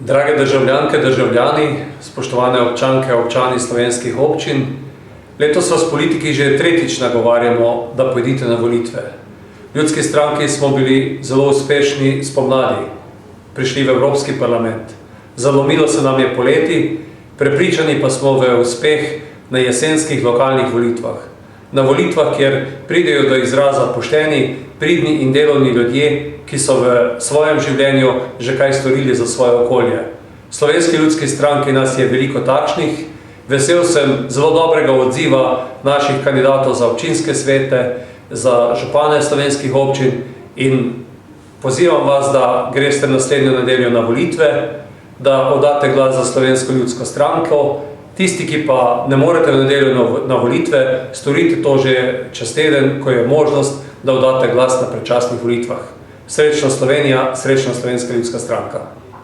Drage državljanke, državljani, spoštovane občanke, občani slovenskih občin, letos vas politiki že tretjič nagovarjamo, da pojdite na volitve. V Ljudski stranki smo bili zelo uspešni spomladi, prišli v Evropski parlament. Zalomilo se nam je poleti, prepričani pa smo v uspeh na jesenskih lokalnih volitvah. Na volitvah, kjer pridejo do izraza pošteni, pridni in delovni ljudje, ki so v svojem življenju že kaj storili za svoje okolje. V Slovenski ljudski stranki nas je veliko takšnih. Vesel sem zelo dobrega odziva naših kandidatov za občinske svete, za župane slovenskih občin in pozivam vas, da greste naslednjo nedeljo na volitve, da oddate glas za Slovensko ljudsko stranko. Tisti, ki pa ne morete v nedeljo na volitve, storite to že čez teden, ko je možnost, da oddate glas na predčasnih volitvah. Srečno Slovenija, srečno Slovenska ljudska stranka.